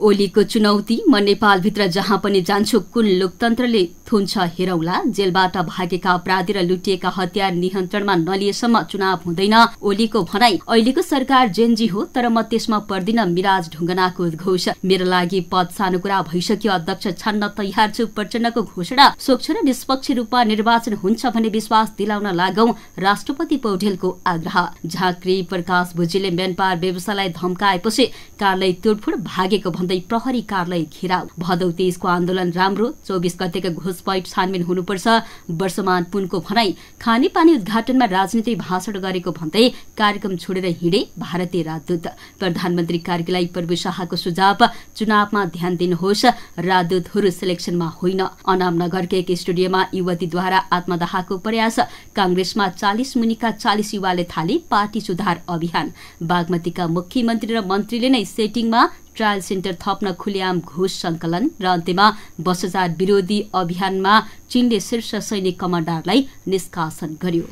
ओलीको चुनौती म नेपालभित्र जहाँ पनि जान्छु कुन लोकतन्त्रले थुन्छ हेरौला। जेलबाट भागेका अपराधी र लुटिएका हतियार नियन्त्रणमा नलिएसम्म चुनाव हुँदैन ओलीको भनाई। अहिलेको सरकार जेनजी हो तर म त्यसमा पर्दिन मिराज ढुङ्गानाको उद्घोष। मेरो लागि पद सानो कुरा भइसक्यो, अध्यक्ष छान्न तयार छु प्रचण्डको घोषणा। स्वच्छ र निष्पक्ष रूपमा निर्वाचन हुन्छ भन्ने विश्वास दिलाउन लागौं राष्ट्रपति पौडेलको आग्रह। झाँक्री प्रकाश भुजेलले म्यानपावर व्यवसायलाई धम्काएपछि कार्यालय तोडफोड भागेको भन्दै प्रहरी कार्यालय घेराउ। भदौ 23 को आन्दोलन राम्रो, 24 गतेको घुसपैठ छानबिन हुनुपर्छ वर्षमान पुनको भनाई। खानेपानी उद्घाटनमा राजनीतिक भाषण गरेको भन्दै कार्यक्रम छोडेर हिँडे भारतीय राजदूत। प्रधानमन्त्री कार्यालय प्रभु शाहको सुझाव, चुनावमा ध्यान दिनुहोस्, राजदूतहरू सिलेक्सनमा होइन। अनामनगरको एक स्टुडियोमा युवतीद्वारा आत्मदाहको प्रयास। कांग्रेसमा 40 मुनिका 40 युवाले थाले पार्टी सुधार अभियान। बागमतीका मुख्यमन्त्री र मन्त्रीले नै सेटिङमा ट्रायल सेन्टर थप्न खुलेआम घुस संकलन। र अन्त्यमा भ्रष्टाचार विरोधी अभियानमा चीनले शीर्ष सैनिक कमान्डरलाई निष्कासन गर्यो।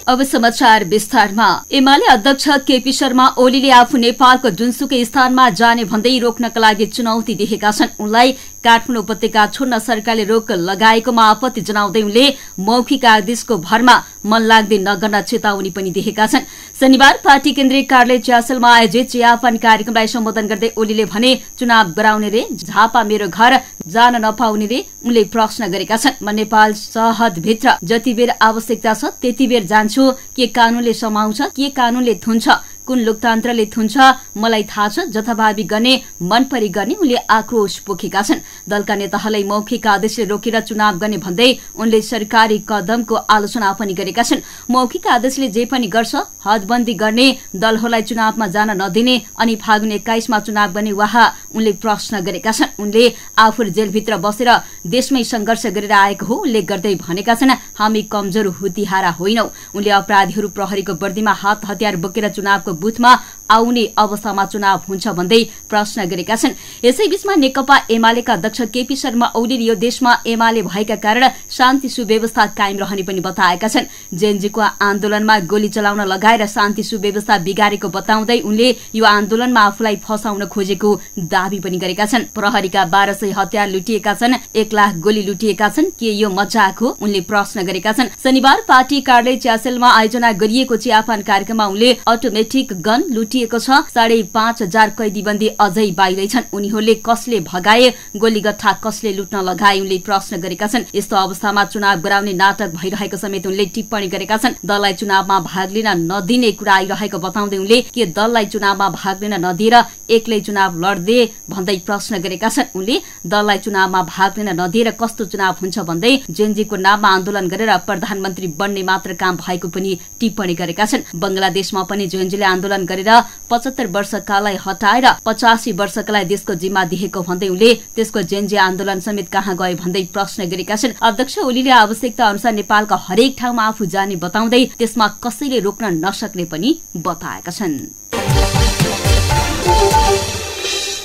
अब समाचार विस्तारमा। एमाले अध्यक्ष केपी शर्मा ओलीले आफू नेपालको जुनसुकै स्थानमा जाने भन्दै रोक्नका लागि चुनौती देखेका छन्। उनलाई काठमाडौँ उपत्यका छोड्न सरकारले रोक लगाएकोमा आपत्ति जनाउँदै उनले मौखिक आदेशको भरमा मन लाग्दै नगर्न चेतावनी पनि दिएका छन्। शनिबार पार्टी केन्द्रीय कार्यालय च्यासलमा आयोजित चियापान कार्यक्रमलाई सम्बोधन गर्दै ओलीले भने, चुनाव गराउने रे, झापा मेरो घर जान नपाउने रे उनले प्रश्न गरेका छन्। म नेपाल सहदभित्र जति बेर आवश्यकता छ त्यति बेर जान्छु। के कानूनले समाउँछ, के कानूनले थुन्छ, कुन लोकतन्त्रले थुन्छ मलाई थाहा छ। जथाभावी गर्ने, मनपरी गर्ने उनले आक्रोश पोखेका छन्। दलका नेताहरूलाई मौखिक आदेशले रोकेर चुनाव गर्ने भन्दै उनले सरकारी कदमको आलोचना पनि गरेका छन्। मौखिक आदेशले जे पनि गर्छ, हदबन्दी गर्ने, दलहरूलाई चुनावमा जान नदिने अनि फागुन 21 मा चुनाव गर्ने वाहा उनले प्रश्न गरेका छन्। उनले आफू जेलभित्र बसेर देशमै संघर्ष गरेर आएको हो उल्लेख गर्दै भनेका छन्, हामी कमजोर हुतिहारा होइनौ। उनले अपराधीहरू प्रहरीको वर्दीमा हात हतियार बोकेर चुनावको बुथमा आउने अवस्थामा चुनाव हुन्छ भन्दै प्रश्न गरेका छन्। यसैबीचमा नेकपा एमालेका अध्यक्ष केपी शर्मा ओलीले यो देशमा एमाले भएका कारण शान्ति सुव्यवस्था कायम रहने पनि बताएका छन्। जेनजीको आन्दोलनमा गोली चलाउन लगाएर शान्ति सुव्यवस्था बिगारेको बताउँदै उनले यो आन्दोलनमा आफूलाई फसाउन खोजेको दावी पनि गरेका छन्। प्रहरीका 1200 हतियार लुटिएका छन्, 1 लाख गोली लुटिएका छन्, के यो मजाक हो उनले प्रश्न गरेका छन्। शनिबार पार्टी कार्यालय च्यासलमा आयोजना गरिएको चियापान कार्यक्रममा उनले अटोमेटिक गन लुटिएको छ, 5,500 कैदीबन्दी अझै बाहिरै छन्, उनीहरूले कसले भगाए, गोलीगट्ठा कसले लुट्न लगाए उनले प्रश्न गरेका छन्। यस्तो अवस्थामा चुनाव गराउने नाटक भइरहेको समेत उनले टिप्पणी गरेका छन्। दललाई चुनावमा भाग लिन नदिने कुरा आइरहेको बताउँदै उनले के दललाई चुनावमा भाग लिन नदिएर एक्लै चुनाव लड्दे भन्दै प्रश्न गरेका छन्। उनले दललाई चुनावमा भाग लिन नदिएर कस्तो चुनाव हुन्छ भन्दै जेनजीको नाममा आन्दोलन गरेर प्रधानमन्त्री बन्ने मात्र काम भएको पनि टिप्पणी गरेका छन्। बंगलादेशमा पनि जेनजीले आन्दोलन गरेर 75 वर्षकालाई हटाएर 85 वर्षकालाई देशको जिम्मा दिएको भन्दै उनले त्यसको जेनजी आन्दोलन समेत कहाँ गए भन्दै प्रश्न गरेका छन्। अध्यक्ष ओलीले आवश्यकता अनुसार नेपालका हरेक ठाउँमा आफू जाने बताउँदै त्यसमा कसैले रोक्न नसक्ने पनि बताएका छन्।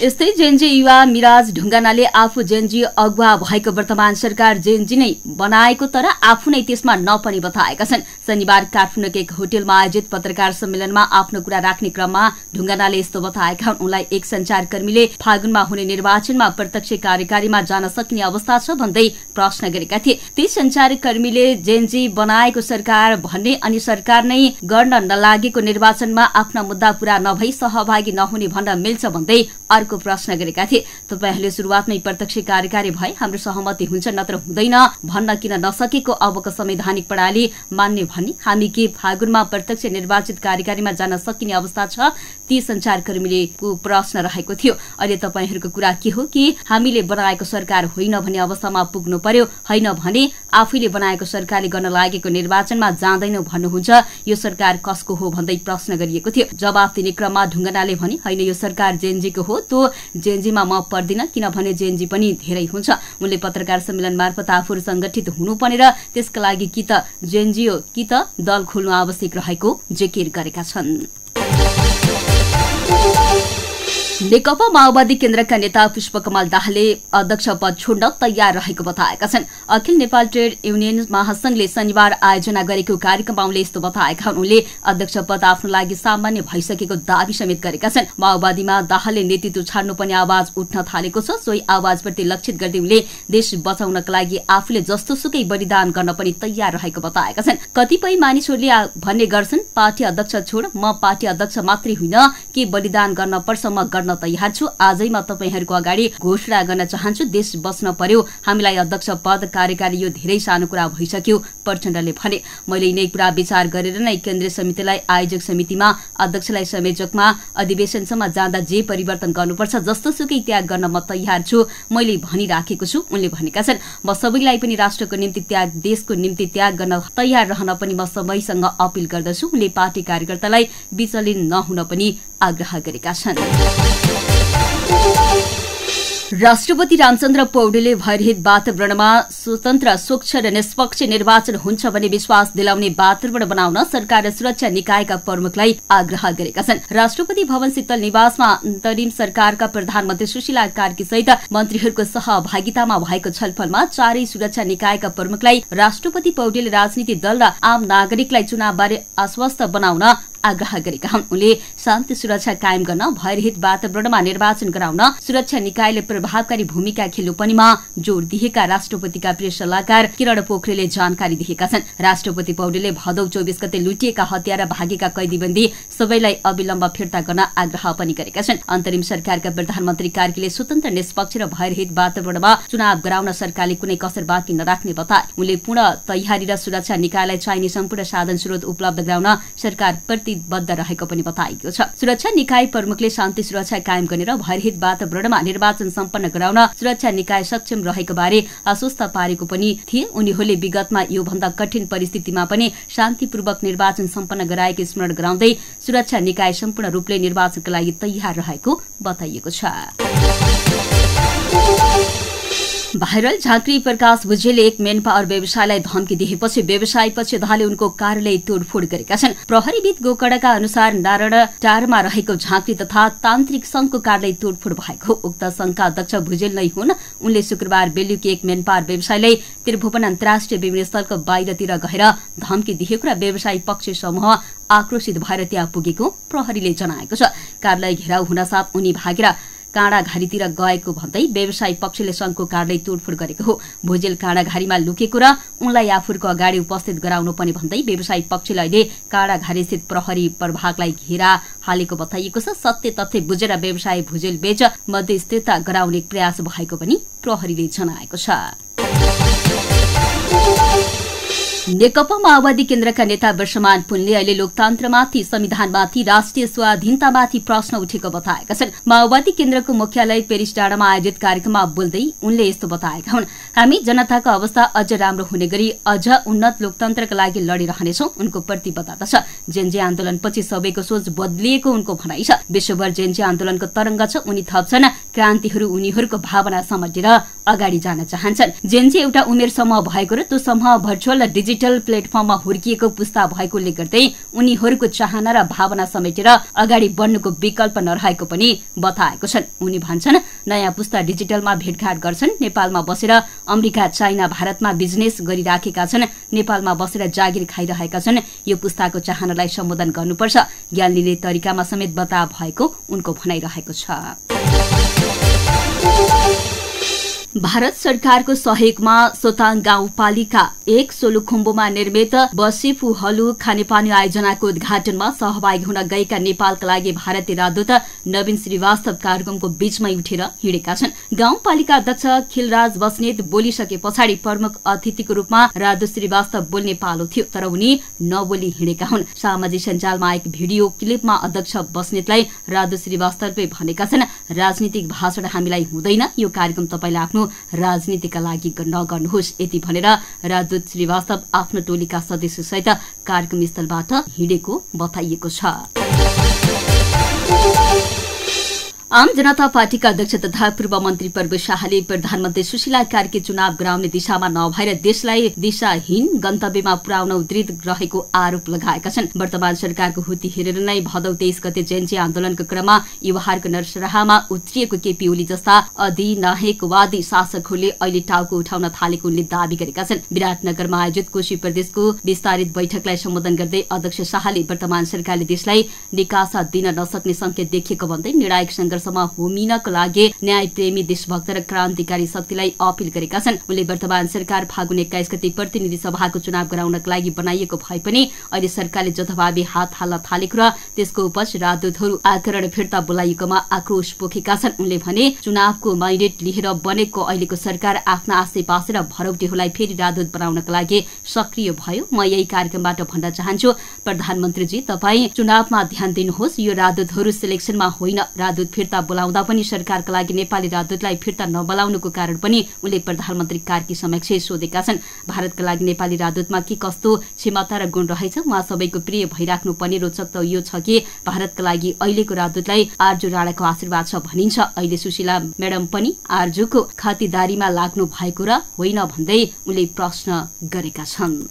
यस्तै जेनजी युवा मिराज ढुङ्गानाले आफू जेनजी अगुवा भएको वर्तमान सरकार जेनजी नै बनाएको तर आफू नै त्यसमा नपनि बताएका छन्। शनिबार काठमाडौँको एक होटलमा आयोजित पत्रकार सम्मेलनमा आफ्नो कुरा राख्ने क्रममा ढुङ्गानाले यस्तो बताएका हुन्। उनलाई एक संचारकर्मीले फागुनमा हुने निर्वाचनमा प्रत्यक्ष कार्यकारीमा जान सकिने अवस्था छ भन्दै प्रश्न गरेका थिए। ती संचारकर्मीले जेनजी बनाएको सरकार भन्ने अनि सरकार नै गर्न नलागेको निर्वाचनमा आफ्ना मुद्दा पूरा नभई सहभागी नहुने भन्न मिल्छ भन्दै अर्को प्रश्न गरेका थिए। तपाईहरूले सुरुवातमै प्रत्यक्ष कार्यकारी भए हाम्रो सहमति हुन्छ नत्र हुँदैन भन्न किन नसकेको अबको संवैधानिक प्रणाली मान्ने भन्ने, हामी के फागुनमा प्रत्यक्ष निर्वाचित कार्यकारीमा जान सकिने अवस्था छ, ती संचारकर्मीले प्रश्न रहेको थियो। अहिले तपाईहरूको कुरा के हो कि हामीले बनाएको सरकार होइन भन्ने अवस्थामा पुग्नु पर्यो, होइन भने आफैले बनाएको सरकारले गर्न लागेको निर्वाचनमा जाँदैनौ भन्नुहुन्छ, यो सरकार कसको हो भन्दै प्रश्न गरिएको थियो। जवाफ दिने क्रममा ढुङ्गानाले भने, होइन यो सरकार जेनजीको हो, त जेनजीमा म पर्दिन किनभने जेनजी पनि धेरै हुन्छ। उनले पत्रकार सम्मेलन मार्फत आफूहरू संगठित हुनुपर्ने र त्यसका लागि कि त जेनजी हो कि त दल खोल्नु आवश्यक रहेको जिकिर गरेका छन्। नेकपा माओवादी केन्द्रका नेता पुष्पकमल दाहालले अध्यक्ष पद छोड्न तयार रहेको बताएका छन्। अखिल नेपाल ट्रेड युनियन महासंघले शनिबार आयोजना गरेको कार्यक्रममा उनले यस्तो बताएका हुन्। उनले अध्यक्ष पद आफ्नो लागि सामान्य भइसकेको दावी समेत गरेका छन्। माओवादीमा दाहालले नेतृत्व छाड्नुपर्ने आवाज उठ्न थालेको छ। सोही आवाजप्रति लक्षित गर्दै उनले देश बचाउनका लागि आफूले जस्तोसुकै बलिदान गर्न पनि तयार रहेको बताएका छन्। कतिपय मानिसहरूले भन्ने गर्छन्, पार्टी अध्यक्ष छोड, म पार्टी अध्यक्ष मात्रै होइन के बलिदान गर्न पर्छ म गर्न तयार छु। आजै म तपाईहरुको अगाडि घोषणा गर्न चाहन्छु, देश बच्न पर्यो, हामीलाई अध्यक्ष पद कार्यकारी यो धेरै सानो कुरा भइसक्यो, प्रचण्डले भने। मैले यिनै कुरा विचार गरेर नै केन्द्रीय समितिलाई आयोजक समितिमा अध्यक्षलाई संयोजकमा अधिवेशनसम्म जाँदा जे परिवर्तन गर्नुपर्छ जस्तोसुकै त्याग गर्न म तयार छु, मैले भनिराखेको छु। उनले भनेका छन्, म सबैलाई पनि राष्ट्रको निम्ति त्याग, देशको निम्ति त्याग गर्न तयार रहन पनि म सबैसँग अपील गर्दछु। उनले पार्टी कार्यकर्तालाई विचलित नहुन पनि आग्रह गरेका छन्। राष्ट्रपति रामचन्द्र पौडेलले भयरहित वातावरणमा स्वतन्त्र, स्वच्छ र निष्पक्ष निर्वाचन हुन्छ भन्ने विश्वास दिलाउने वातावरण बनाउन सरकार र सुरक्षा निकायका प्रमुखलाई आग्रह गरेका छन्। राष्ट्रपति भवन शीतल निवासमा अन्तरिम सरकारका प्रधानमन्त्री सुशीला कार्की सहित मन्त्रीहरूको सहभागितामा भएको छलफलमा चारै सुरक्षा निकायका प्रमुखलाई राष्ट्रपति पौडेलले राजनीतिक दल र आम नागरिकलाई चुनावबारे आश्वस्त बनाउन आग्रह गरेका हुन्। उनले शान्ति सुरक्षा कायम गर्न, भयरहित वातावरणमा निर्वाचन गराउन सुरक्षा निकायले प्रभावकारी भूमिका खेल्नुपर्नेमा जोड़ दिएका राष्ट्रपतिका प्रेस सल्लाहकार किरण पोखरेलले जानकारी दिएका छन्। राष्ट्रपति पौडेलले भदौ 24 गते लुटिएका हत्या र भागेका कैदीबन्दी सबैलाई अविलम्ब फिर्ता गर्न आग्रह पनि गरेका छन्। अन्तरिम सरकारका प्रधानमन्त्री कार्कीले स्वतन्त्र, निष्पक्ष र भयरहित वातावरणमा चुनाव गराउन सरकारले कुनै कसर बाँकी नराख्ने बताए। उनले पूर्ण तयारी र सुरक्षा निकायलाई चाहिने सम्पूर्ण साधन स्रोत उपलब्ध गराउन सरकार प्रतिबद्ध रहेको पनि बताएको छ। सुरक्षा निकाय प्रमुखले शान्ति सुरक्षा कायम गर्ने र भयरहित वातावरणमा निर्वाचन सम्पन्न गराउन सुरक्षा निकाय सक्षम रहेको बारे आश्वस्त पारेको पनि थिए। उनीहरूले विगतमा योभन्दा कठिन परिस्थितिमा पनि शान्तिपूर्वक निर्वाचन सम्पन्न गराएको स्मरण गराउँदै सुरक्षा निकाय सम्पूर्ण रूपले निर्वाचनका लागि तयार रहेको बताइएको छ। भाइरल झाँक्री प्रकाश भुजेलले एक मेन पावर व्यवसायलाई धम्की दिएपछि व्यवसायपछि दाहालले उनको कार्यालय तोडफोड गरेका छन्। प्रहरीविद गोकर्णका अनुसार नारायण टारमा रहेको झाँक्री तथा तान्त्रिक संघको कार्यालय तोडफोड भएको। उक्त संघका अध्यक्ष भुजेल नै हुन्। उनले शुक्रबार बेलुकी एक मेन पावर व्यवसायलाई त्रिभुवन अन्तर्राष्ट्रिय विमानस्थलको बाहिरतिर गएर धम्की दिएको र व्यवसायी पक्ष समूह आक्रोशित भएर त्यहाँ पुगेको प्रहरीले जनाएको छ। कार्यालय घेराउ हुनसाथ उनी भागेर काँडाघारीतिर गएको भन्दै व्यवसायी पक्षले संघको कार्यालय तोडफोड गरेको हो। भुजेल काँडाघारीमा लुकेको र उनलाई आफूको अगाडि उपस्थित गराउनु पनि भन्दै व्यवसायी पक्षले अहिले काँडाघारी स्थित प्रहरी प्रभागलाई घेरा हालेको बताइएको छ। सत्य तथ्य बुझेर व्यवसायी भुजेल बीच मध्यस्थता गराउने प्रयास भएको पनि प्रहरीले जनाएको छ। नेकपा माओवादी केन्द्रका नेता वर्षमान पुनले अहिले लोकतन्त्रमाथि, संविधानमाथि, राष्ट्रिय स्वाधीनतामाथि प्रश्न उठेको बताएका छन्। माओवादी केन्द्रको मुख्यालय पेरिस डाँडामा आयोजित कार्यक्रममा बोल्दै उनले यस्तो बताएका हुन्, हामी जनताको अवस्था अझ राम्रो हुने गरी अझ उन्नत लोकतन्त्रका लागि लडिरहनेछौं। उनको प्रतिबद्धता छ। जेनजी आन्दोलनपछि सबैको सोच बदलिएको उनको भनाइ छ। विश्वभर जेनजी आन्दोलनको तरंग छ। उनी थप्छन्, क्रान्तिहरू उनीहरूको भावना समेटेर अगाडि जान चाहन्छन्। जेनजी एउटा उमेर समूह भएको र त्यो समूह भर्चुअल र डिजिटल प्लेटफर्ममा हुर्किएको पुस्ता भएकोले गर्दै उनीहरूको चाहना र भावना समेटेर अगाडि बढ्नुको विकल्प नरहेको पनि बताएको छन्। उनी भन्छन्, नयाँ पुस्ता डिजिटलमा भेटघाट गर्छन्, नेपालमा बसेर अमेरिका, चाइना, भारतमा बिजनेस गरिराखेका छन्, नेपालमा बसेर जागिर खाइरहेका छन्। यो पुस्ताको चाहनालाई सम्बोधन गर्नुपर्छ। ज्ञान लिने तरिकामा समेत बता भएको उनको भनाइरहेको छ। भारत सरकारको सहयोगमा सोताङ गाउँपालिका 1 सोलुखुम्बुमा निर्मित बसेफुहलु खानेपानी आयोजनाको उद्घाटनमा सहभागी हुन गएका नेपालका लागि भारतीय राजदूत नवीन श्रीवास्तव कार्यक्रमको बीचमै उठेर हिँडेका छन्। गाउँपालिका अध्यक्ष खिलराज बस्नेत बोलिसके पछाडि प्रमुख अतिथिको रूपमा राजदूत श्रीवास्तव बोल्ने पालो थियो, तर उनी नबोली हिँडेका हुन्। सामाजिक सञ्जालमा एक भिडियो क्लिपमा अध्यक्ष बस्नेतलाई राजदूत श्रीवास्तवले भनेका छन्, राजनीतिक भाषण हामीलाई हुँदैन, यो कार्यक्रम तपाईले आफ्नो राजनीतिका लागि नगर्नुहोस्। यति भनेर राजदूत श्रीवास्तव आफ्नो टोलीका सदस्यसहित कार्यक्रम स्थलबाट हिँडेको बताइएको छ। आम जनता पार्टीका अध्यक्ष तथा पूर्व मन्त्री प्रभु शाहले प्रधानमन्त्री सुशीला कार्की चुनाव गराउने दिशामा नभएर देशलाई दिशाहीन गन्तव्यमा पुर्याउन उद्धित रहेको आरोप लगाएका छन्। वर्तमान सरकारको हुती हेरेर नै भदौ 23 गते जेएनजी आन्दोलनको क्रममा युवाहरूको नरसराहमा उत्रिएको केपी ओली जस्ता अधिनायकवादी शासकहरूले अहिले टाउको उठाउन थालेको उनले दावी गरेका छन्। विराटनगरमा आयोजित कोशी प्रदेशको विस्तारित बैठकलाई सम्बोधन गर्दै अध्यक्ष शाहले वर्तमान सरकारले देशलाई निकासा दिन नसक्ने संकेत देखिएको भन्दै निर्णायक सङ्घर्षमा होमिनका लागि न्यायप्रेमी देशभक्त र क्रान्तिकारी शक्तिलाई अपील गरेका छन्। उनले वर्तमान सरकार फागुन 21 गते प्रतिनिधि सभाको चुनाव गराउनका लागि बनाइएको भए पनि अहिले सरकारले जथाभावी हात हाल्न थालेको र त्यसको उपज राजदूतहरू आकरण फिर्ता बोलाइएकोमा आक्रोश पोखेका छन्। उनले भने चुनावको मैन्डेट लिएर बनेको अहिलेको सरकार आफ्ना आसेपासे र भरौटेहरूलाई फेरि राजदूत बनाउनका लागि सक्रिय भयो। म यही कार्यक्रमबाट भन्न चाहन्छु, प्रधानमन्त्रीजी तपाईँ चुनावमा ध्यान दिनुहोस्। यो राजदूतहरू सिलेक्सनमा होइन, राजदूत फिर्ता बोलाउँदा पनि सरकारका लागि नेपाली राजदूतलाई फिर्ता नबोलाउनुको कारण पनि उनले प्रधानमन्त्री कार्की समक्ष सोधेका छन्। भारतका लागि नेपाली राजदूतमा के कस्तो क्षमता र गुण रहेछ, उहाँ सबैको प्रिय भइराख्नु पर्ने। रोचक त यो छ कि भारतका लागि अहिलेको राजदूतलाई आर्जु राणाको आशीर्वाद छ भनिन्छ। अहिले सुशीला म्याडम पनि आर्जुको खातिरदारीमा लाग्नु भएको र होइन भन्दै उनले प्रश्न गरेका छन्।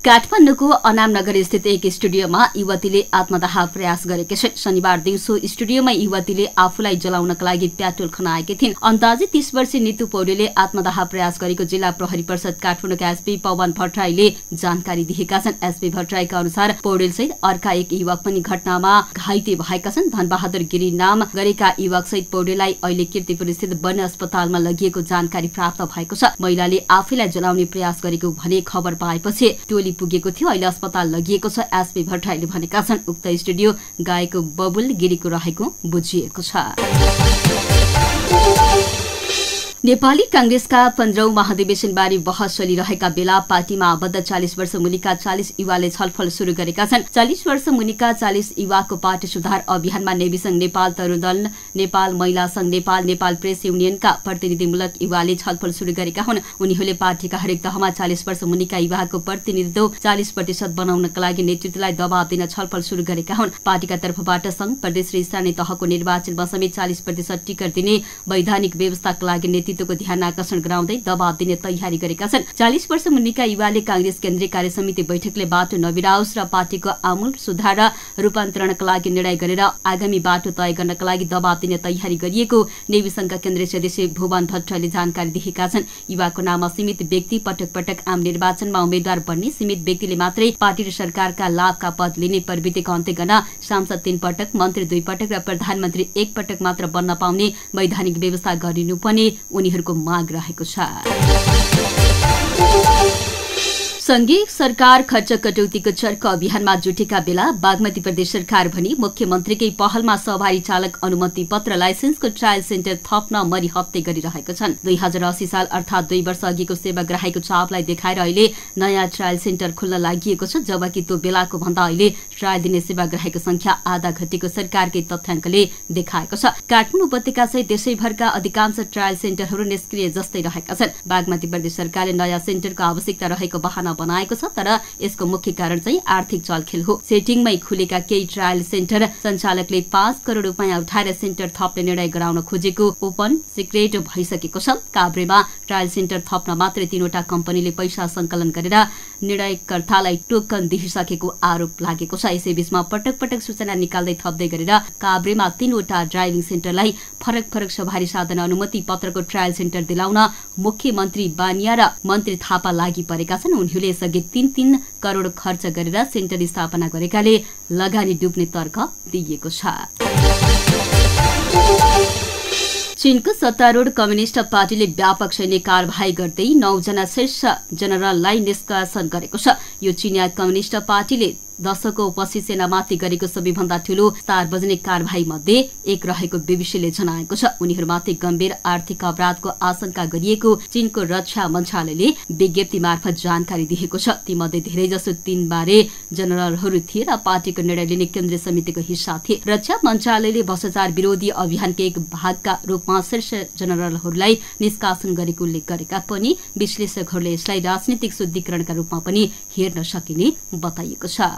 काठमाडौँको अनामनगर स्थित एक स्टुडियोमा युवतीले आत्मदाह प्रयास गरेकी छिन्। शनिबार दिउँसो स्टुडियोमा युवतीले आफूलाई जलाउनका लागि पेट्रोल खनाएकी थिइन्। अन्दाजी 30 वर्षीय नितु पौडेलले आत्मदाह प्रयास गरेको जिल्ला प्रहरी परिषद काठमाडौँका एसपी पवन भट्टराईले जानकारी दिएका छन्। एसपी भट्टराईका अनुसार पौडेलसहित अर्का एक युवक पनि घटनामा घाइते भएका छन्। धनबहादुर गिरी नाम गरेका युवकसहित पौडेललाई अहिले कीर्तिपुर स्थित वन अस्पतालमा लगिएको जानकारी प्राप्त भएको छ। महिलाले आफैलाई जलाउने प्रयास गरेको भने खबर पाएपछि टोली पुगेको थियो। अहिले अस्पताल लगिएको छ। एसपी भट्टराईले भनेका छन् उक्त स्टुडियो गायक बबुल गिरीको रहेको बुझिएको छ। नेपाली कांग्रेसका 15औं महाधिवेशनबारे बहस चलिरहेका बेला पार्टीमा आबद्ध 40 वर्ष मुनिका 40 युवाले छलफल शुरू गरेका छन्। 40 वर्ष मुनिका 40 युवाको पार्टी सुधार अभियानमा नेवी संघ नेपाल, तरुण दल नेपाल, महिला संघ नेपाल, नेपाल प्रेस युनियनका प्रतिनिधिमूलक युवाले छलफल शुरू गरेका हुन्। उनीहरूले पार्टीका हरेक तहमा 40 वर्ष मुनिका युवाको प्रतिनिधित्व 40% बनाउनका लागि नेतृत्वलाई दबाव दिन छलफल शुरू गरेका हुन्। पार्टीका तर्फबाट संघ, प्रदेश र स्थानीय तहको निर्वाचनमा समेत 40% टिकट दिने वैधानिक व्यवस्थाका लागि को ध्यान आकर्षण गराउँदै दबाव दिने तयारी गरेका छन्। 40 वर्ष मुनिका युवाले कांग्रेस केन्द्रीय कार्य समिति बैठकले बाटो नबिराओस् र पार्टीको आमूल सुधार र रूपान्तरणका लागि निर्णय गरेर आगामी बाटो तय गर्नका लागि दबाव दिने तयारी गरिएको नेवी संघका केन्द्रीय सदस्य भुवन भट्टराईले जानकारी दिएका छन्। युवाको नाममा सीमित व्यक्ति पटक पटक आम निर्वाचनमा उम्मेद्वार बन्ने, सीमित व्यक्तिले मात्रै पार्टी र सरकारका लाभका पद लिने प्रवृत्तिको अन्त्य गर्न, सांसद 3 पटक, मन्त्री 2 पटक र प्रधानमन्त्री 1 पटक मात्र बन्न पाउने वैधानिक व्यवस्था गरिनुपर्ने उनीहरूको माग रहेको छ। संघीय सरकार खर्च कटौतीको चर्को अभियानमा जुटेका बेला बागमती प्रदेश सरकार भनी मुख्यमन्त्रीकै पहलमा सवारी चालक अनुमति पत्र लाइसेन्सको ट्रायल सेन्टर थप्न मरिहत्ते गरिरहेको छन्। 2080 साल अर्थात 2 वर्ष अघिको सेवाग्राहीको चापलाई देखाएर अहिले नयाँ ट्रायल सेन्टर खुल्न लागिएको छ, जबकि त्यो बेलाको भन्दा अहिले ट्रायल दिने सेवाग्राहीको संख्या आधा घटेको सरकारकै तथ्याङ्कले देखाएको छ। काठमाडौँ उपत्यका सहित देशैभरका अधिकांश ट्रायल सेन्टरहरू निष्क्रिय जस्तै रहेका छन्। बागमती प्रदेश सरकारले नयाँ सेन्टरको आवश्यकता रहेको बहाना बनाएको छ, तर यसको मुख्य कारण चाहिँ आर्थिक चलखेल हो। सेटिङमै खुलेका केही ट्रायल सेन्टर सञ्चालकले 5 करोड़ रुपियाँ उठाएर सेन्टर थप्ने निर्णय गराउन खोजेको ओपन सिक्रेट भइसकेको छ। काभ्रेमा ट्रायल सेन्टर थप्न मात्रै 3वटा कम्पनीले पैसा संकलन गरेर निर्णयकर्तालाई टोकन दिइसकेको आरोप लागेको छ। यसैबीचमा पटक पटक सूचना निकाल्दै थप्दै गरेर काभ्रेमा 3वटा ड्राइभिङ सेन्टरलाई फरक फरक सवारी साधन अनुमति पत्रको ट्रायल सेन्टर दिलाउन मुख्यमन्त्री बानिया र मन्त्री थापा लागि परेका छन्। उनीहरूले यसअघि 3-3 करोड़ खर्च गरेर सेन्टर स्थापना गरेकाले लगानी डुब्ने तर्क दिइएको छ। चीनको सत्तारूढ कम्युनिष्ट पार्टीले व्यापक सैन्य कारबाही गर्दै 9 जना शीर्ष जनरललाई निष्कासन गरेको छ। यो चीनिया कम्युनिष्ट पार्टीले दशकौं पछि सेनामाथि गरेको सबैभन्दा ठूलो सार्वजनिक कारबाही मध्ये एक रहेको बीबीसीले जनाएको छ। उनीहरूमाथि गम्भीर आर्थिक अपराधको आशंका गरिएको चीनको रक्षा मन्त्रालयले विज्ञप्ति मार्फत जानकारी दिएको छ। तीमध्ये धेरैजसो 3 बारे जनरलहरू थिए र पार्टीको निर्णय लिने केन्द्रीय समितिको हिस्सा थिए। रक्षा मन्त्रालयले भ्रष्टाचार विरोधी अभियानको एक भागका रूपमा शीर्ष जनरलहरूलाई निष्कासन गरेको उल्लेख गरेका पनि विश्लेषकहरूले यसलाई राजनीतिक शुद्धिकरणका रूपमा पनि हेर्न सकिने बताइएको छ।